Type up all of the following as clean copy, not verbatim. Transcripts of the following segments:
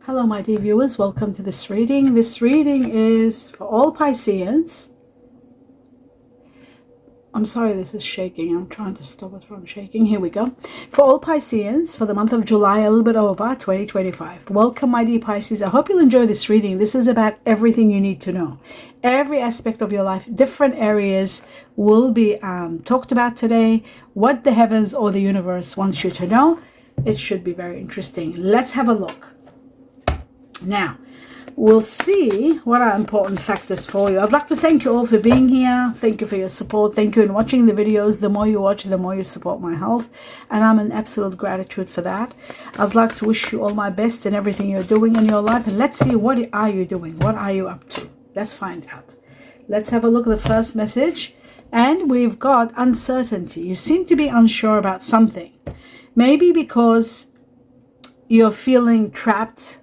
Hello my dear viewers, welcome to this reading. This reading is for all Pisceans. I'm sorry this is shaking, I'm trying to stop it from shaking. Here we go. For all Pisceans for the month of July, a little bit over 2025. Welcome my dear Pisces. I hope you'll enjoy this reading. This is about everything you need to know. Every aspect of your life, different areas will be talked about today. What the heavens or the universe wants you to know. It should be very interesting. Let's have a look. Now, we'll see what are important factors for you. I'd like to thank you all for being here. Thank you for your support. Thank you in watching the videos. The more you watch, the more you support my health. And I'm in absolute gratitude for that. I'd like to wish you all my best in everything you're doing in your life. And let's see, what are you doing? What are you up to? Let's find out. Let's have a look at the first message. And we've got uncertainty. You seem to be unsure about something. Maybe because you're feeling trapped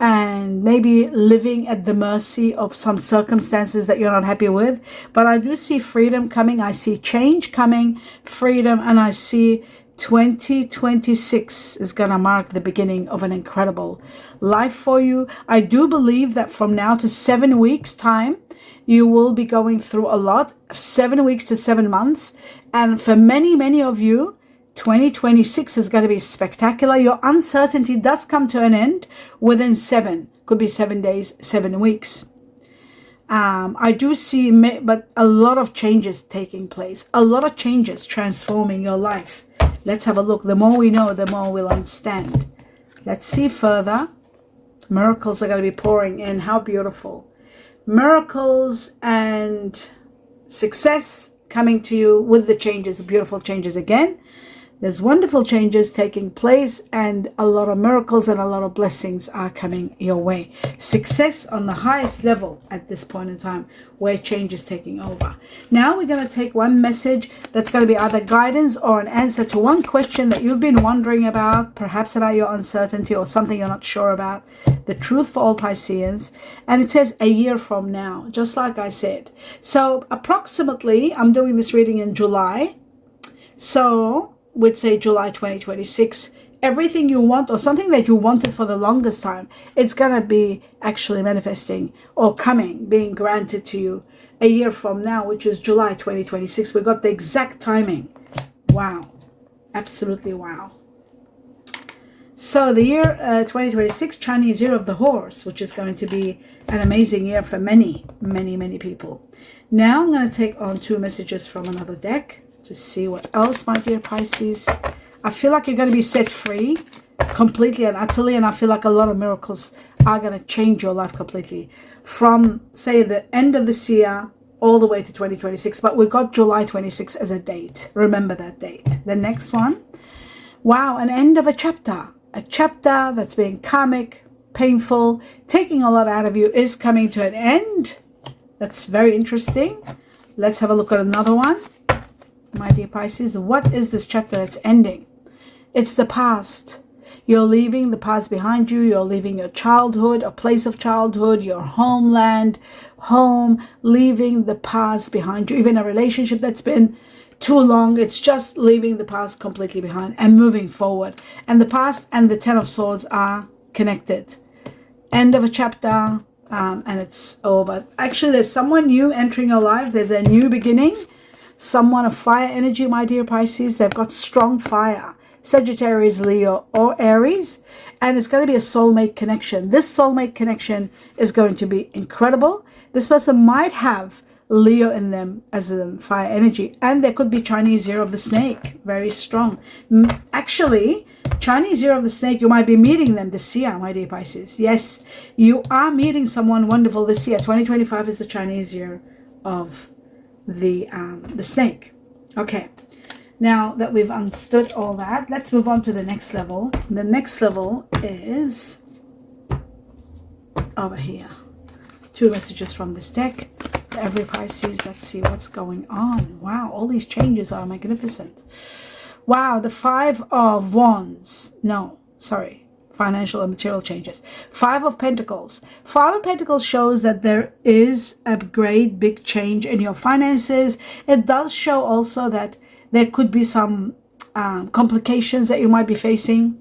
and maybe living at the mercy of some circumstances that you're not happy with. But I do see freedom coming. I see change coming, freedom, and I see 2026 is going to mark the beginning of an incredible life for you. I do believe that from now to 7 weeks time, you will be going through a lot. 7 weeks to 7 months. And for many, many of you, 2026 is going to be spectacular. Your uncertainty does come to an end within 7, could be 7 days, 7 weeks. I do see, but a lot of changes taking place, a lot of changes transforming your life. Let's have a look. The more we know, the more we'll understand. Let's see further. Miracles are going to be pouring in. How beautiful. Miracles and success coming to you with the changes, beautiful changes again. There's wonderful changes taking place and a lot of miracles and a lot of blessings are coming your way. Success on the highest level at this point in time where change is taking over. Now we're going to take one message that's going to be either guidance or an answer to one question that you've been wondering about, perhaps about your uncertainty or something you're not sure about. The truth for all Pisceans. And it says a year from now, just like I said. So approximately, I'm doing this reading in July. So we'd say July 2026, everything you want or something that you wanted for the longest time, it's going to be actually manifesting or coming, being granted to you a year from now, which is July 2026. We got the exact timing. Wow. Absolutely wow. So the year 2026, Chinese Year of the Horse, which is going to be an amazing year for many, many, many people. Now I'm going to take on 2 messages from another deck. To see what else, my dear Pisces. I feel like you're going to be set free completely and utterly, and I feel like a lot of miracles are going to change your life completely from, say, the end of this year all the way to 2026. But we got July 26 as a date. Remember that date. The next one, wow, an end of a chapter that's being karmic, painful, taking a lot out of you, is coming to an end. That's very interesting. Let's have a look at another one. My dear Pisces, what is this chapter that's ending? It's the past. You're leaving the past behind you. You're leaving your childhood, a place of childhood, your homeland, home, leaving the past behind you. Even a relationship that's been too long, it's just leaving the past completely behind and moving forward. And the past and the 10 of Swords are connected. End of a chapter, and it's over. Actually, there's someone new entering your life. There's a new beginning. Someone of fire energy, my dear Pisces. They've got strong fire. Sagittarius, Leo, or Aries. And it's going to be a soulmate connection. This soulmate connection is going to be incredible. This person might have Leo in them as a fire energy. And there could be Chinese Year of the Snake. Very strong. Actually, Chinese Year of the Snake, you might be meeting them this year, my dear Pisces. Yes, you are meeting someone wonderful this year. 2025 is the Chinese Year of the snake. Okay, now that we've understood all that, let's move on to the next level. The next level is over here. 2 messages from this deck. Every Pisces, let's see what's going on. Wow, all these changes are magnificent. Wow, the 5 of Wands. No, sorry. Financial and material changes. 5 of Pentacles. 5 of Pentacles shows that there is a great big change in your finances. It does show also that there could be some complications that you might be facing.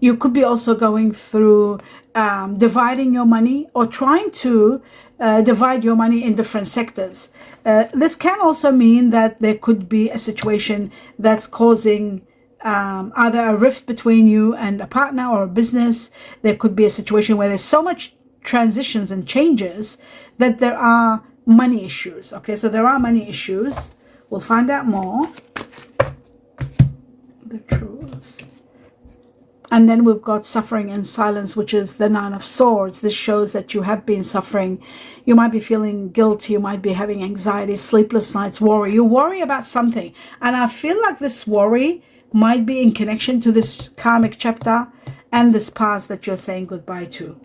You could be also going through dividing your money or trying to divide your money in different sectors. This can also mean that there could be a situation that's causing either a rift between you and a partner or a business. There could be a situation where there's so much transitions and changes that there are money issues. Okay, so there are money issues. We'll find out more. The truth. And then we've got suffering in silence, which is the Nine of Swords. This shows that you have been suffering. You might be feeling guilty. You might be having anxiety, sleepless nights, worry. You worry about something. And I feel like this worry might be in connection to this karmic chapter and this past that you're saying goodbye to.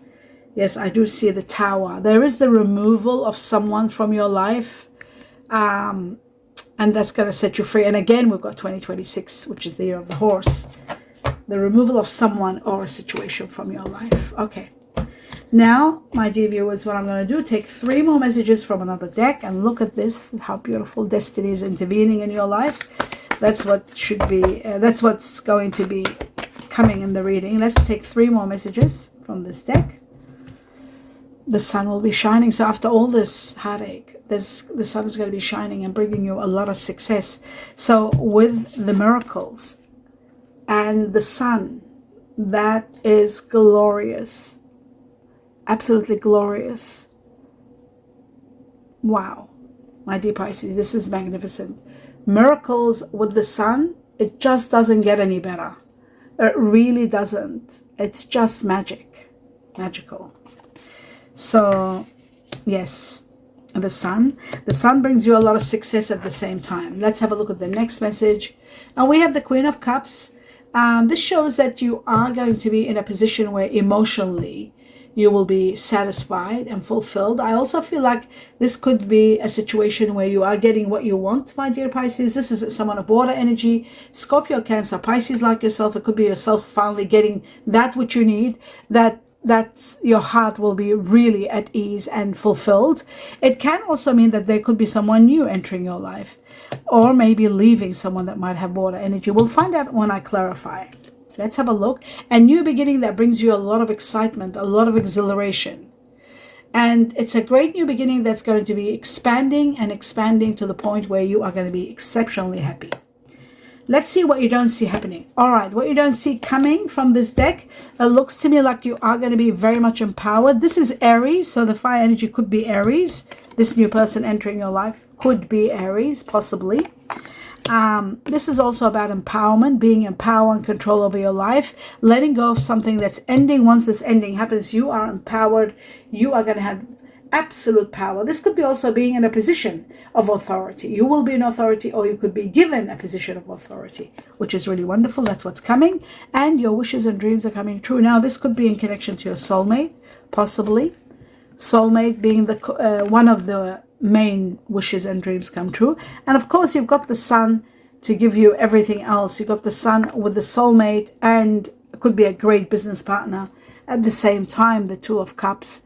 Yes, I do see the Tower. There is the removal of someone from your life. And that's going to set you free. And again, we've got 2026, which is the year of the horse. The removal of someone or a situation from your life. Okay. Now, my dear viewers, what I'm going to do, take 3 more messages from another deck and look at this, how beautiful destiny is intervening in your life. That's what should be, that's what's going to be coming in the reading. Let's take 3 more messages from this deck. The sun will be shining. So after all this heartache, the sun is going to be shining and bringing you a lot of success. So with the miracles and the sun, that is glorious. Absolutely glorious. Wow. My dear Pisces, this is magnificent. Miracles with the sun, it just doesn't get any better. It really doesn't. It's just magic. Magical. So, yes, the sun brings you a lot of success at the same time. Let's have a look at the next message. And we have the Queen of Cups. This shows that you are going to be in a position where emotionally you will be satisfied and fulfilled. I also feel like this could be a situation where you are getting what you want, my dear Pisces. This is someone of water energy, Scorpio, Cancer, Pisces like yourself. It could be yourself finally getting that which you need, that your heart will be really at ease and fulfilled. It can also mean that there could be someone new entering your life, or maybe leaving someone that might have water energy. We'll find out when I clarify. Let's have a look. A new beginning that brings you a lot of excitement, a lot of exhilaration. And it's a great new beginning that's going to be expanding and expanding to the point where you are going to be exceptionally happy. Let's see what you don't see happening. All right, what you don't see coming from this deck, it looks to me like you are going to be very much empowered. This is Aries, so the fire energy could be Aries. This new person entering your life could be Aries, possibly. This is also about empowerment, being in power and control over your life, letting go of something that's ending. Once this ending happens, you are empowered. You are going to have absolute power. This could be also being in a position of authority. You will be an authority, or you could be given a position of authority, which is really wonderful. That's what's coming. And your wishes and dreams are coming true. Now, this could be in connection to your soulmate, possibly. Soulmate being the one of the main wishes and dreams come true. And of course, you've got the sun to give you everything else. You've got the sun with the soulmate, and it could be a great business partner at the same time, the Two of Cups.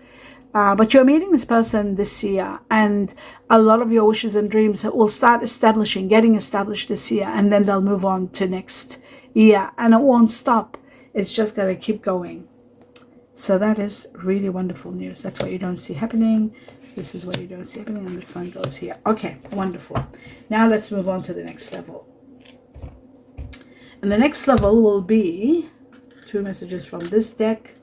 But you're meeting this person this year, and a lot of your wishes and dreams will start getting established this year, and then they'll move on to next year, and it won't stop. It's just going to keep going. So that is really wonderful news. That's what you don't see happening. This is what you don't see happening, and the sun goes here. Okay, wonderful. Now let's move on to the next level. And the next level will be 2 messages from this deck.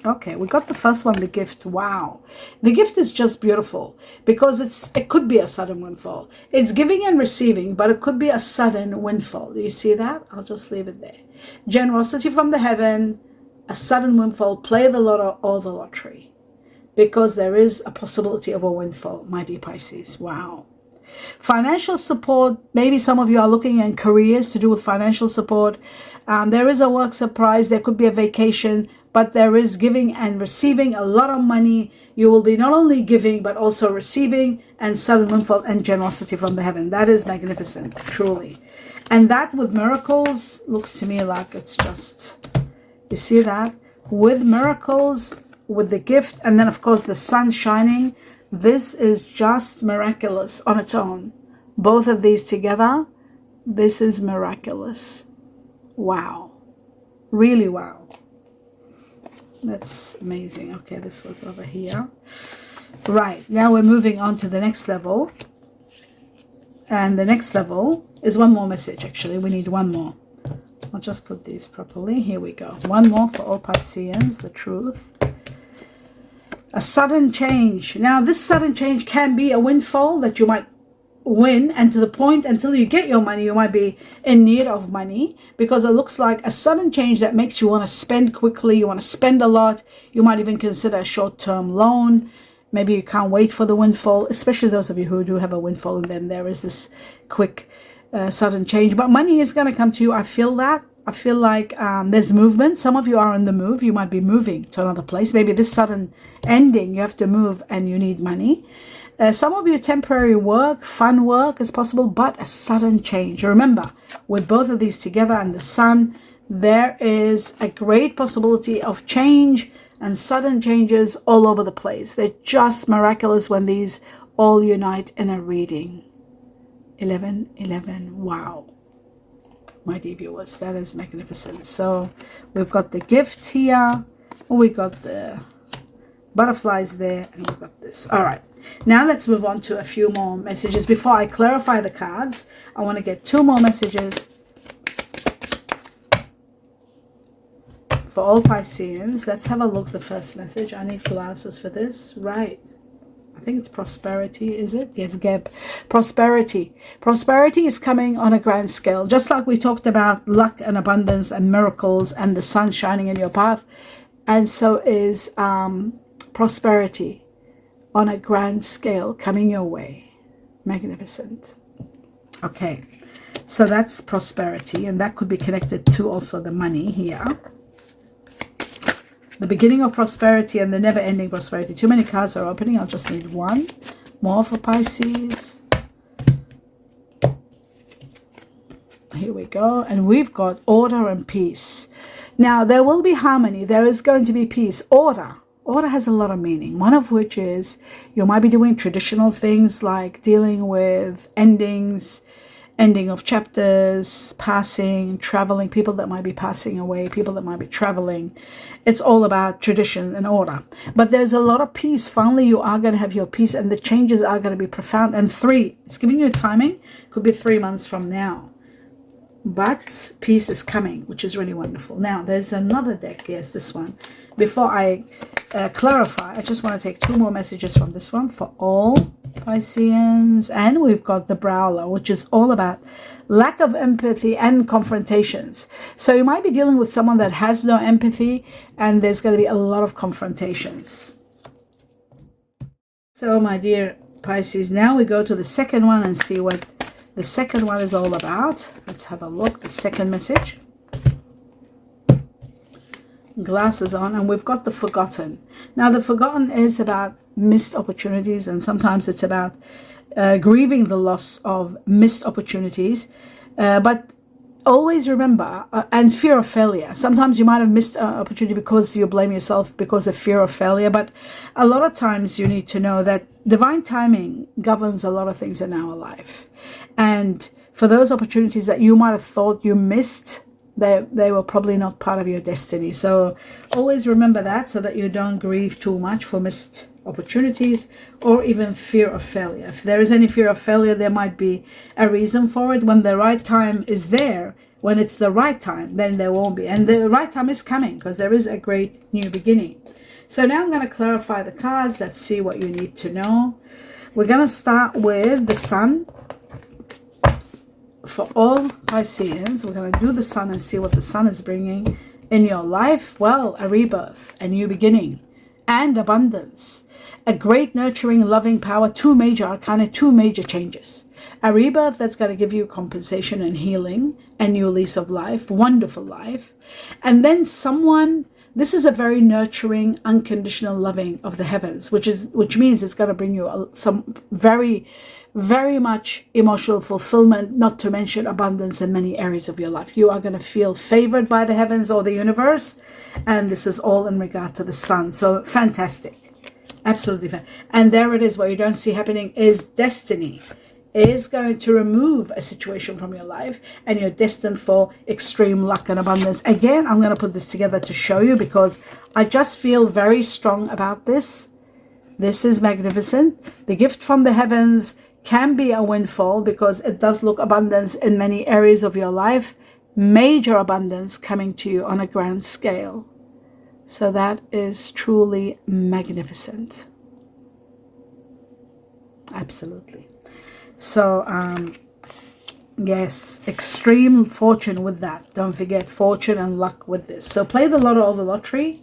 Okay, we got the first one, the gift. Wow. The gift is just beautiful because it could be a sudden windfall. It's giving and receiving, but it could be a sudden windfall. Do you see that? I'll just leave it there. Generosity from the heaven, a sudden windfall, play the lotto or the lottery, because there is a possibility of a windfall, my dear Pisces. Wow. Financial support, maybe some of you are looking at careers to do with financial support. There is a work surprise, there could be a vacation, but there is giving and receiving a lot of money. You will be not only giving, but also receiving, and sudden windfall and generosity from the heaven. That is magnificent, truly. And that with miracles looks to me like it's just, you see that? With miracles, with the gift, and then of course the sun shining, this is just miraculous on its own. Both of these together, this is miraculous. Wow. Really wow. That's amazing. Okay, this was over here. Right, now we're moving on to the next level. And the next level is one more message, actually. We need one more. I'll just put these properly. Here we go. One more for all Pisceans, the truth. A sudden change. Now, this sudden change can be a windfall that you might win, and to the point until you get your money, you might be in need of money, because it looks like a sudden change that makes you want to spend quickly. You want to spend a lot. You might even consider a short-term loan. Maybe you can't wait for the windfall, especially those of you who do have a windfall, and then there is this quick sudden change. But money is going to come to you. I feel that. I feel like there's movement. Some of you are on the move. You might be moving to another place. Maybe this sudden ending, you have to move and you need money. Some of you, temporary work, fun work is possible, but a sudden change. Remember, with both of these together and the sun, there is a great possibility of change and sudden changes all over the place. They're just miraculous when these all unite in a reading. 11:11. Wow. My dear viewers, that is magnificent. So we've got the gift here. We got the butterflies there, and we've got this. All right. Now let's move on to a few more messages. Before I clarify the cards, I want to get 2 more messages for all Pisceans. Let's have a look at the first message. I need glasses for this. Right. I think it's prosperity, is it? Yes, Geb. Prosperity. Prosperity is coming on a grand scale. Just like we talked about luck and abundance and miracles and the sun shining in your path. And so is prosperity on a grand scale coming your way. Magnificent. Okay. So that's prosperity. And that could be connected to also the money here. The beginning of prosperity and the never-ending prosperity. Too many cards are opening. I'll just need one more for Pisces. Here we go. And we've got order and peace. Now, there will be harmony. There is going to be peace. Order. Order has a lot of meaning. One of which is you might be doing traditional things like dealing with endings, ending of chapters, passing, traveling, people that might be passing away, people that might be traveling. It's all about tradition and order. But there's a lot of peace. Finally, you are going to have your peace, and the changes are going to be profound. And 3, it's giving you a timing. Could be 3 months from now. But peace is coming, which is really wonderful. Now, there's another deck. Yes, this one. Before I clarify, I just want to take 2 more messages from this one for all Pisceans. And we've got the Prowler, which is all about lack of empathy and confrontations. So you might be dealing with someone that has no empathy, and there's going to be a lot of confrontations. So my dear Pisces, now we go to the second one and see what the second one is all about. Let's have a look. The second message. Glasses on, and we've got the forgotten. Now the forgotten is about missed opportunities, and sometimes it's about grieving the loss of missed opportunities, but always remember, and fear of failure. Sometimes you might have missed an opportunity because you blame yourself because of fear of failure, but a lot of times you need to know that divine timing governs a lot of things in our life. And for those opportunities that you might have thought you missed, they were probably not part of your destiny. So always remember that, so that you don't grieve too much for missed opportunities or even fear of failure. If there is any fear of failure, there might be a reason for it. When the right time is there, when it's the right time, then there won't be. And the right time is coming, because there is a great new beginning. So now I'm going to clarify the cards. Let's see what you need to know. We're going to start with the Sun. For all Pisceans, we're going to do the Sun and see what the Sun is bringing in your life. Well, a rebirth, a new beginning, and abundance. A great nurturing, loving power, 2 major arcana, 2 major changes. A rebirth that's going to give you compensation and healing, a new lease of life, wonderful life. And then someone, this is a very nurturing, unconditional loving of the heavens, which means it's going to bring you some very, very much emotional fulfillment, not to mention abundance in many areas of your life. You are going to feel favored by the heavens or the universe, and this is all in regard to the Sun. So fantastic, absolutely fantastic. And there it is. What you don't see happening is destiny. is going to remove a situation from your life, and you're destined for extreme luck and abundance. Again, I'm going to put this together to show you because I just feel very strong about this. This is magnificent. The gift from the heavens can be a windfall because it does look abundance in many areas of your life. Major abundance coming to you on a grand scale. So that is truly magnificent. Absolutely. So, yes, extreme fortune with that. Don't forget fortune and luck with this. So play the lotto or the lottery.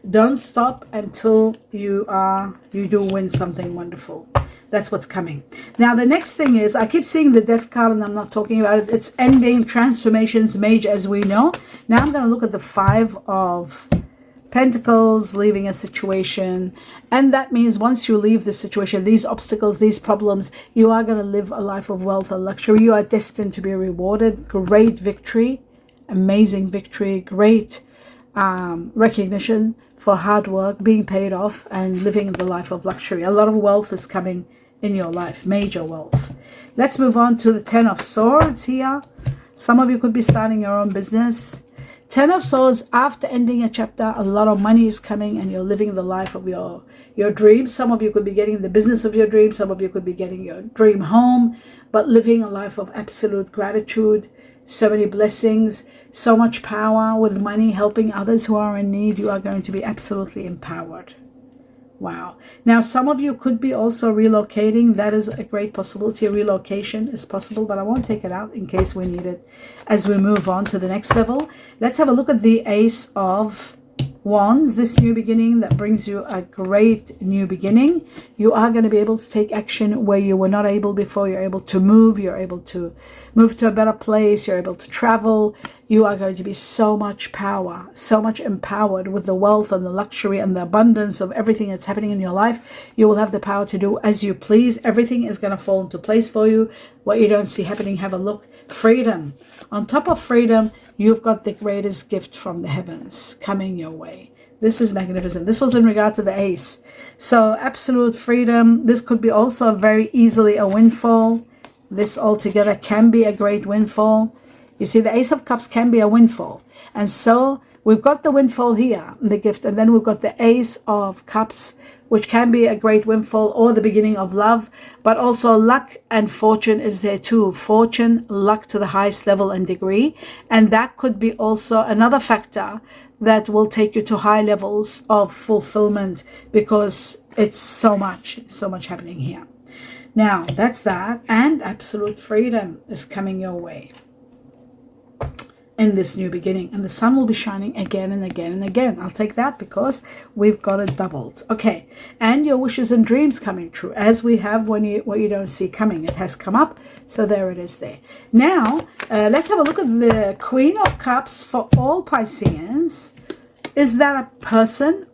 Don't stop until you do win something wonderful. That's what's coming. Now, the next thing is, I keep seeing the death card and I'm not talking about it. It's ending, transformations, major, as we know. Now I'm going to look at the 5 of Pentacles, leaving a situation. And that means once you leave this situation, these obstacles, these problems, you are going to live a life of wealth and luxury. You are destined to be rewarded. Great victory, amazing victory, great recognition for hard work, being paid off, and living the life of luxury. A lot of wealth is coming in your life, major wealth. Let's move on to the 10 of Swords here. Some of you could be starting your own business. 10 of Swords, after ending a chapter, a lot of money is coming and you're living the life of your dreams. Some of you could be getting the business of your dreams. Some of you could be getting your dream home, but living a life of absolute gratitude. So many blessings, so much power with money, helping others who are in need. You are going to be absolutely empowered. Wow. Now, some of you could be also relocating. That is a great possibility. Relocation is possible, but I won't take it out in case we need it as we move on to the next level. Let's have a look at the Ace of Wands, this new beginning that brings you a great new beginning. You are going to be able to take action where you were not able before. You're able to move. You're able to move to a better place. You're able to travel. You are going to be so much power, so much empowered with the wealth and the luxury and the abundance of everything that's happening in your life. You will have the power to do as you please. Everything is going to fall into place for you. What you don't see happening, have a look. Freedom. On top of freedom, you've got the greatest gift from the heavens coming your way. This is magnificent. This was in regard to the Ace. So absolute freedom. This could be also very easily a windfall. This altogether can be a great windfall. You see, the Ace of Cups can be a windfall. And so we've got the windfall here, the gift. And then we've got the Ace of Cups, which can be a great windfall or the beginning of love. But also luck and fortune is there too. Fortune, luck to the highest level and degree. And that could be also another factor that will take you to high levels of fulfillment because it's so much happening here. Now, that's that. And absolute freedom is coming your way in this new beginning, and the sun will be shining again and again and again. I'll take that because we've got it doubled. Okay, and your wishes and dreams coming true, as we have when what you don't see coming. It has come up, so there it is there. Now, let's have a look at the Queen of Cups for all Pisceans. Is that a person?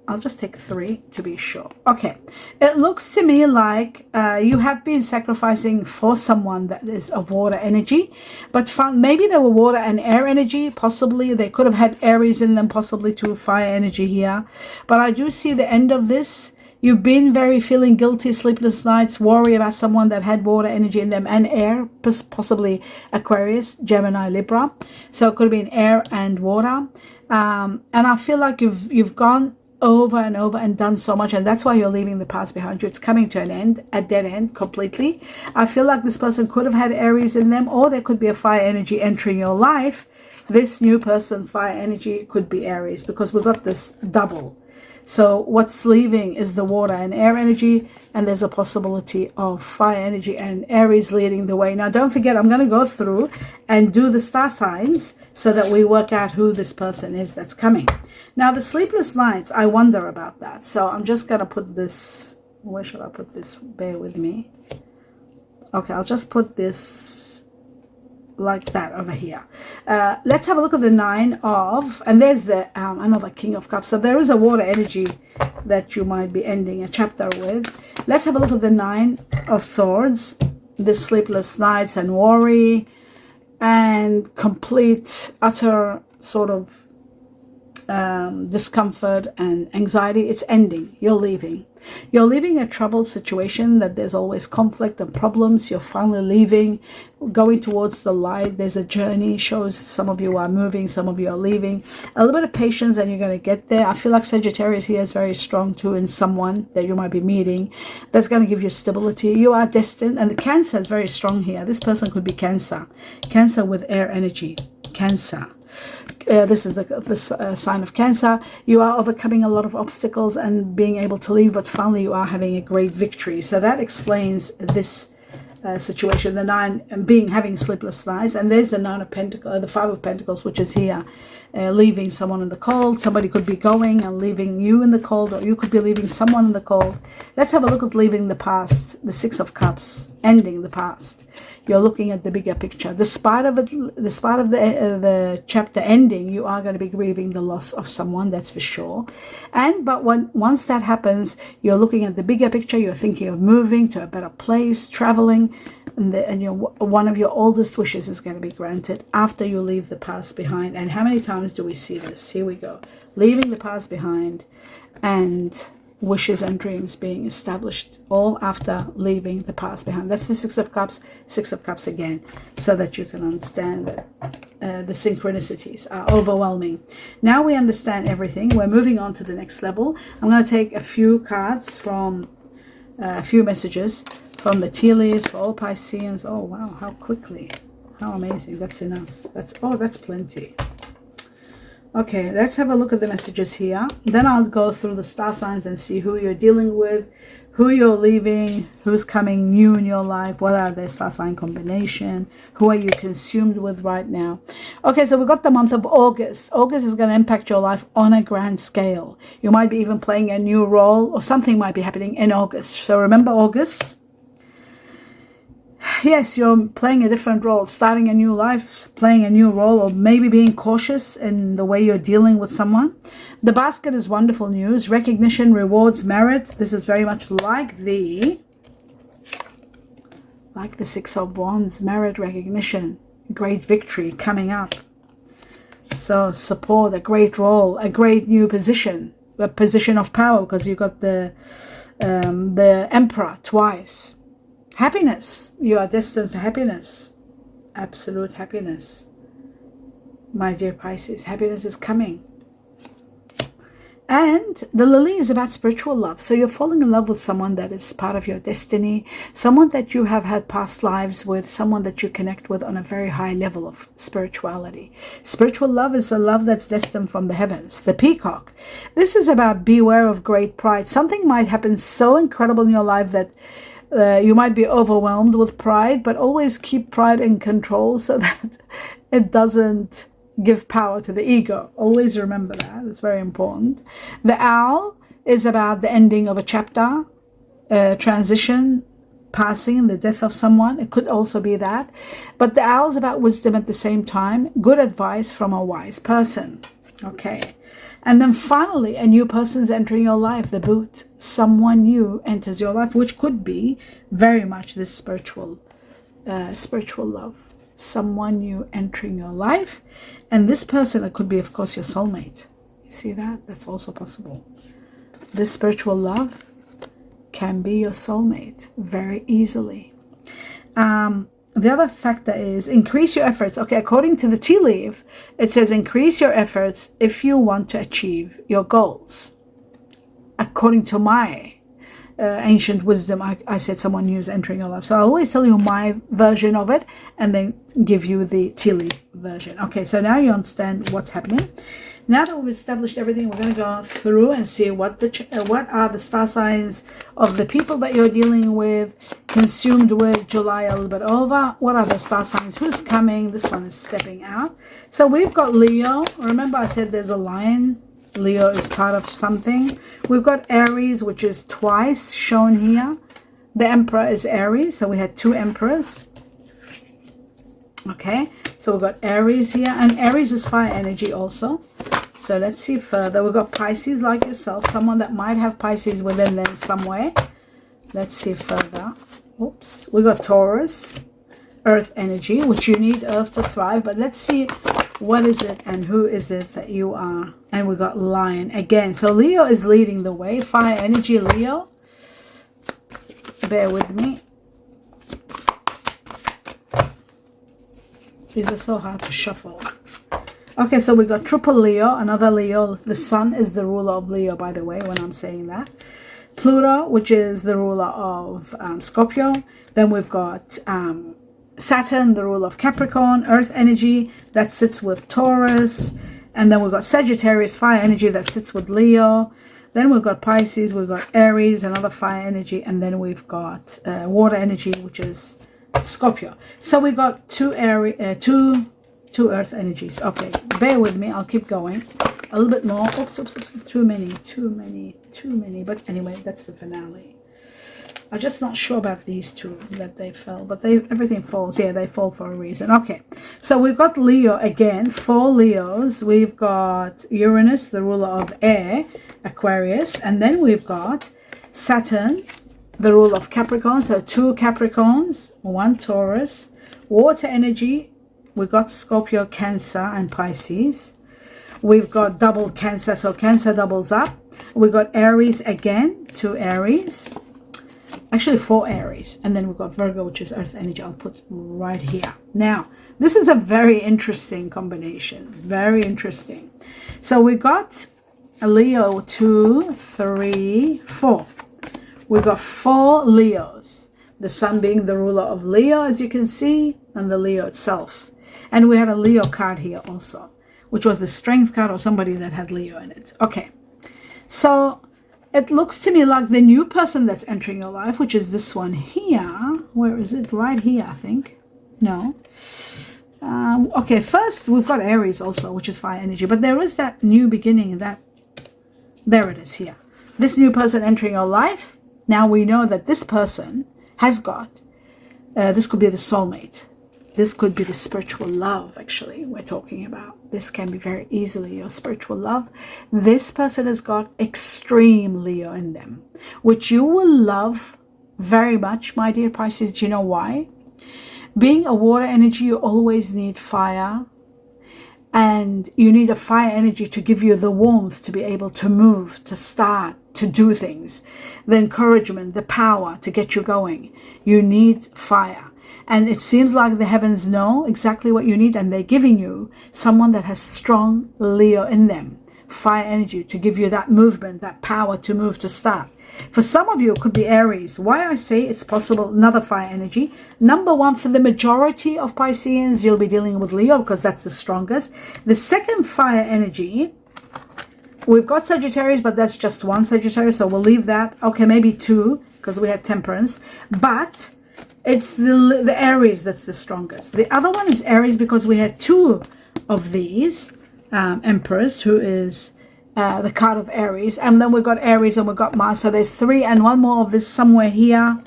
I'll just take 3 to be sure. Okay, it looks to me like you have been sacrificing for someone that is of water energy, but maybe they were water and air energy. Possibly they could have had Aries in them, possibly to fire energy here. But I do see the end of this. You've been very feeling guilty, sleepless nights, worry about someone that had water energy in them and air, possibly Aquarius, Gemini, Libra. So it could have been air and water. And I feel like you've gone over and over and done so much, and that's why you're leaving the past behind you. It's coming to an end, a dead end completely. I feel like this person could have had Aries in them, or there could be a fire energy entering your life. This new person, fire energy, could be Aries because we've got this double. So what's leaving is the water and air energy, and there's a possibility of fire energy and Aries leading the way. Now, don't forget, I'm going to go through and do the star signs so that we work out who this person is that's coming. Now, the sleepless nights, I wonder about that. So I'm just going to put this, where should I put this? Bear with me. Okay, I'll just put this like that over here. Let's have a look at the 9 of, and there's the another King of Cups. So there is a water energy that you might be ending a chapter with. Let's have a look at the 9 of Swords, the sleepless nights and worry and complete utter sort of discomfort and anxiety. It's ending. You're leaving. You're leaving a troubled situation that there's always conflict and problems. You're finally leaving, going towards the light. There's a journey. Shows some of you are moving, some of you are leaving. A little bit of patience and you're going to get there. I feel like Sagittarius here is very strong too in someone that you might be meeting that's going to give you stability. You are destined, and the Cancer is very strong here. This person could be Cancer. Cancer with air energy. Cancer. This is the sign of Cancer. You are overcoming a lot of obstacles and being able to leave, but finally you are having a great victory. So that explains this situation. The 9 being having sleepless nights, and there's the 9 of Pentacles, the 5 of Pentacles, which is here, leaving someone in the cold. Somebody could be going and leaving you in the cold, or you could be leaving someone in the cold. Let's have a look at leaving the past. The 6 of Cups, ending the past. You're looking at the bigger picture. Despite of the chapter ending, you are going to be grieving the loss of someone, that's for sure. But once that happens, you're looking at the bigger picture. You're thinking of moving to a better place, traveling, and one of your oldest wishes is going to be granted after you leave the past behind. And how many times do we see this? Here we go. Leaving the past behind and wishes and dreams being established, all after leaving the past behind. That's the 6 of Cups, 6 of Cups again, so that you can understand that the synchronicities are overwhelming. Now we understand everything. We're moving on to the next level. I'm going to take a few cards from a few messages from the tea leaves for all Pisceans. Oh wow, how quickly, how amazing. That's enough. That's plenty. Okay, let's have a look at the messages here. Then I'll go through the star signs and see who you're dealing with, who you're leaving, who's coming new in your life, what are their star sign combination, who are you consumed with right now. Okay, so we got the month of August. August is going to impact your life on a grand scale. You might be even playing a new role, or something might be happening in August. So remember August? Yes, you're playing a different role, starting a new life, playing a new role, or maybe being cautious in the way you're dealing with someone. The basket is wonderful news, recognition, rewards, merit. This is very much like the 6 of Wands, merit, recognition, great victory coming up. So support, a great role, a great new position, a position of power, because you got the Emperor twice. Happiness. You are destined for happiness. Absolute happiness. My dear Pisces, happiness is coming. And the lily is about spiritual love. So you're falling in love with someone that is part of your destiny, someone that you have had past lives with, someone that you connect with on a very high level of spirituality. Spiritual love is a love that's destined from the heavens. The peacock. This is about beware of great pride. Something might happen so incredible in your life that you might be overwhelmed with pride, but always keep pride in control so that it doesn't give power to the ego. Always remember that. It's very important. The owl is about the ending of a chapter, transition, passing, the death of someone. It could also be that. But the owl is about wisdom at the same time. Good advice from a wise person. Okay. And then finally, a new person's entering your life, the boot. Someone new enters your life, which could be very much this spiritual love. Someone new entering your life. And this person, it could be, of course, your soulmate. You see that? That's also possible. This spiritual love can be your soulmate very easily. The other factor is increase your efforts. Okay, according to the tea leaf, it says increase your efforts if you want to achieve your goals. According to my ancient wisdom, I said someone new is entering your life. So I always tell you my version of it and then give you the tea leaf version. Okay, so now you understand what's happening. Now that we've established everything, we're going to go through and see what are the star signs of the people that you're dealing with, consumed with. July a little bit over. What are the star signs? Who's coming? This one is stepping out. So we've got Leo. Remember I said there's a lion. Leo is part of something. We've got Aries, which is twice shown here. The Emperor is Aries. So we had 2 emperors. Okay, so we've got Aries here, and Aries is fire energy also. So let's see further. We've got Pisces like yourself, someone that might have Pisces within them somewhere. Let's see further. Oops. We got Taurus, earth energy, which you need earth to thrive. But let's see What is it and who is it that you are? And we got Lion again. So Leo is leading the way. Fire energy, Leo. Bear with me. These are so hard to shuffle. Okay, so we got triple Leo, another Leo. The sun is the ruler of Leo, by the way, when I'm saying that. Pluto, which is the ruler of Scorpio. Then we've got Saturn, the ruler of Capricorn, earth energy that sits with Taurus. And then we've got Sagittarius, fire energy that sits with Leo. Then we've got Pisces, we've got Aries, another fire energy. And then we've got water energy, which is Scorpio. So we got two earth energies. Okay, bear with me. I'll keep going. A little bit more. Oops. Too many. But anyway, that's the finale. I'm just not sure about these two that they fell, but everything falls. Yeah, they fall for a reason. Okay, so we've got Leo again, 4 Leos. We've got Uranus, the ruler of air, Aquarius, and then we've got Saturn, the ruler of Capricorn. So 2 Capricorns, 1 Taurus. Water energy, we've got Scorpio, Cancer, and Pisces. We've got double Cancer, so Cancer doubles up. We've got Aries again, 2 Aries. Actually 4 Aries, and then we've got Virgo, which is earth energy. I'll put right here. Now, this is a very interesting combination. Very interesting. So we got a Leo, 2, 3, 4. We got 4 Leos. The sun being the ruler of Leo, as you can see, and the Leo itself. And we had a Leo card here also, which was the strength card or somebody that had Leo in it. Okay, so it looks to me like the new person that's entering your life, which is this one here. Where is it? Right here, I think. No. Okay, first we've got Aries also, which is fire energy. But there is that new beginning. There it is here. This new person entering your life. Now we know that this person has got, this could be the soulmate. This could be the spiritual love, actually, we're talking about. This can be very easily your spiritual love. This person has got extreme Leo in them, which you will love very much, my dear Pisces. Do you know why? Being a water energy, you always need fire. And you need a fire energy to give you the warmth to be able to move, to start, to do things. The encouragement, the power to get you going. You need fire. And it seems like the heavens know exactly what you need, and they're giving you someone that has strong Leo in them. Fire energy to give you that movement, that power to move, to start. For some of you, it could be Aries. Why I say it's possible, another fire energy. Number 1, for the majority of Pisceans, you'll be dealing with Leo because that's the strongest. The second fire energy, we've got Sagittarius, but that's just 1 Sagittarius, so we'll leave that. Okay, maybe 2 because we had Temperance. But it's the Aries that's the strongest. The other one is Aries because we had 2 of these. Empress, who is the card of Aries, and then we've got Aries and we've got Mars. So there's 3 and 1 more of this somewhere here.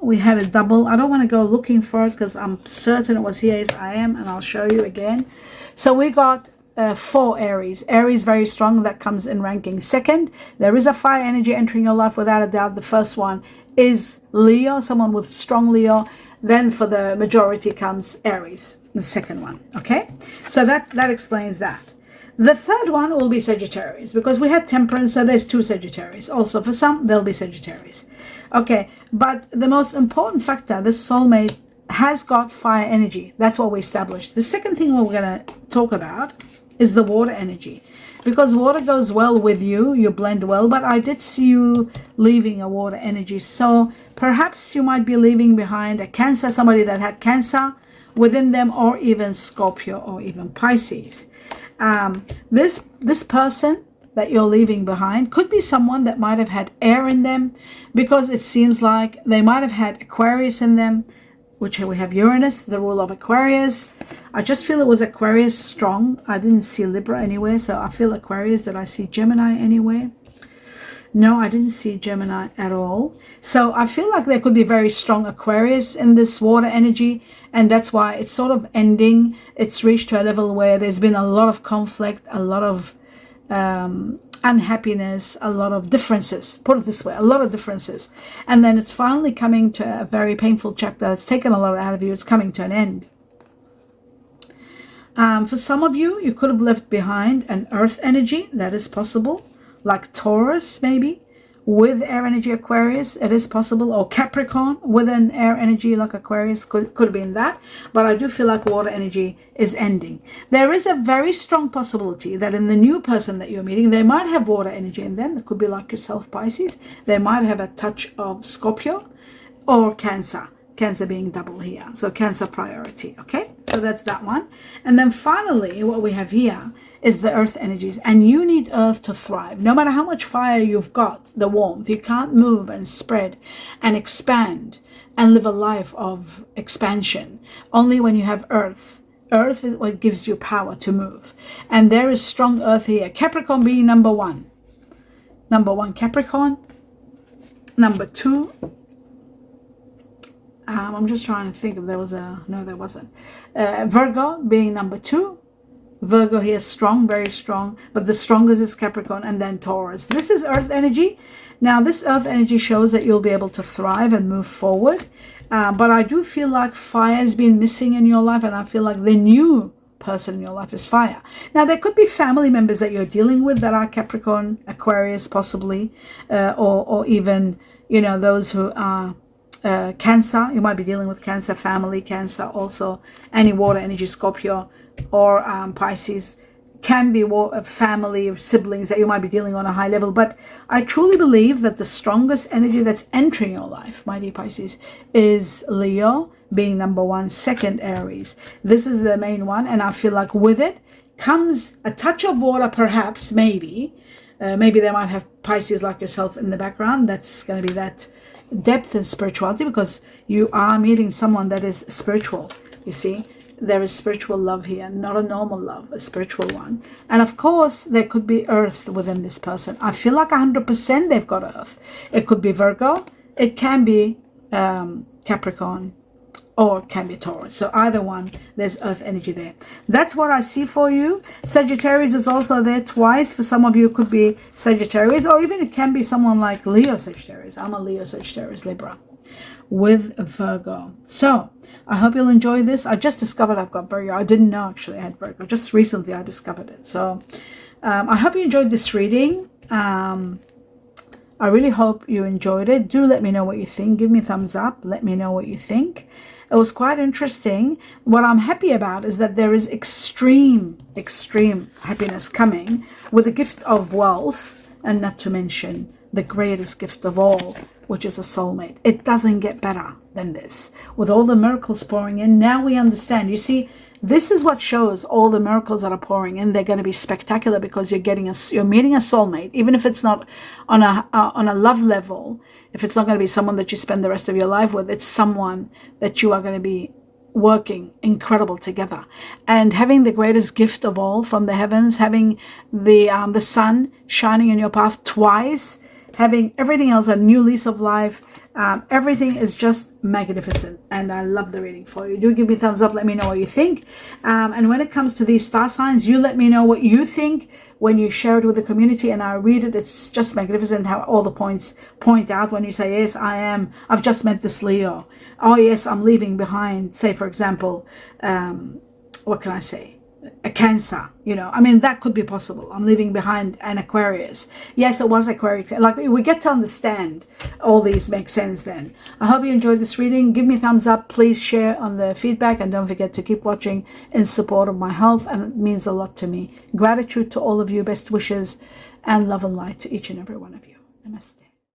We had a double. I don't want to go looking for it because I'm certain it was here. Yes, I am, and I'll show you again. So we got 4 Aries. Aries very strong. That comes in ranking second. There is a fire energy entering your life without a doubt. The first one is Leo, someone with strong Leo. Then for the majority comes Aries, the second one. Okay, so that explains that. The third one will be Sagittarius because we had Temperance, so there's 2 Sagittarius. Also for some, there'll be Sagittarius. Okay, but the most important factor, this soulmate has got fire energy. That's what we established. The second thing we're going to talk about is the water energy, because water goes well with you. You blend well, but I did see you leaving a water energy. So perhaps you might be leaving behind a Cancer, somebody that had Cancer within them, or even Scorpio or even Pisces. This person that you're leaving behind could be someone that might have had air in them, because it seems like they might have had Aquarius in them, which we have Uranus, the ruler of Aquarius. I just feel it was Aquarius strong. I didn't see Libra anywhere, so I feel Aquarius. Did I see Gemini anywhere? No, I didn't see Gemini at all. So I feel like there could be very strong Aquarius in this water energy, and that's why it's sort of ending. It's reached to a level where there's been a lot of conflict, a lot of unhappiness, a lot of differences. Put it this way, a lot of differences. And then it's finally coming to a very painful chapter. It's taken a lot out of you. It's coming to an end. For some of you, you could have left behind an earth energy. That is possible. Like Taurus, maybe, with air energy Aquarius. It is possible. Or Capricorn with an air energy like Aquarius. Could have been that. But I do feel like water energy is ending. There is a very strong possibility that in the new person that you're meeting, they might have water energy in them. It could be like yourself, Pisces. They might have a touch of Scorpio or Cancer. Cancer being double here. So Cancer priority. Okay. So that's that one. And then finally, what we have here is the earth energies. And you need earth to thrive. No matter how much fire you've got, the warmth, you can't move and spread and expand and live a life of expansion. Only when you have earth. Earth is what gives you power to move. And there is strong earth here. Capricorn being number one. Number one, Capricorn. Number two, I'm just trying to think if there was no, there wasn't. Virgo being number two. Virgo here strong, very strong, but the strongest is Capricorn, and then Taurus. This is earth energy. Now this earth energy shows that you'll be able to thrive and move forward. But I do feel like fire has been missing in your life, and I feel like the new person in your life is fire. Now there could be family members that you're dealing with that are Capricorn, Aquarius possibly, or even, you know, those who are Cancer. You might be dealing with Cancer family, Cancer also, any water energy, Scorpio or Pisces. Can be a family of siblings that you might be dealing on a high level. But I truly believe that the strongest energy that's entering your life, my dear Pisces, is Leo being number one, second Aries. This is the main one, and I feel like with it comes a touch of water, perhaps, maybe they might have Pisces like yourself in the background. That's going to be that depth and spirituality, because you are meeting someone that is spiritual. You see, there is spiritual love here, not a normal love, a spiritual one. And of course there could be earth within this person. I feel like 100% they've got earth. It could be Virgo, it can be Capricorn, or can be Taurus. So either one, there's earth energy there. That's what I see for you. Sagittarius is also there twice. For some of you, it could be Sagittarius, or even it can be someone like Leo Sagittarius. I'm a Leo Sagittarius Libra with Virgo. So I hope you'll enjoy this. I just discovered I've got Virgo. I didn't know actually I had Virgo. Just recently I discovered it. So I hope you enjoyed this reading. I really hope you enjoyed it. Do let me know what you think. Give me a thumbs up. Let me know what you think. It was quite interesting. What I'm happy about is that there is extreme happiness coming with a gift of wealth, and not to mention the greatest gift of all, which is a soulmate. It doesn't get better than this. With all the miracles pouring in, now we understand. You see, this is what shows all the miracles that are pouring in. They're going to be spectacular because you're meeting a soulmate, even if it's not on a love level. If it's not going to be someone that you spend the rest of your life with, it's someone that you are going to be working incredible together, and having the greatest gift of all from the heavens, having the sun shining in your path twice, having everything else, a new lease of life. Everything is just magnificent, and I love the reading for you. Do give me a thumbs up. Let me know what you think. And when it comes to these star signs, you let me know what you think when you share it with the community, and I read it. It's just magnificent how all the points point out when you say, yes, I've just met this Leo. Oh, yes, I'm leaving behind, say, for example, what can I say? A Cancer, you know, I mean, that could be possible. I'm leaving behind an Aquarius. Yes, it was Aquarius. Like, we get to understand all these make sense then. I hope you enjoyed this reading. Give me a thumbs up. Please share on the feedback, and don't forget to keep watching in support of my health, and it means a lot to me. Gratitude to all of you. Best wishes and love and light to each and every one of you. Namaste.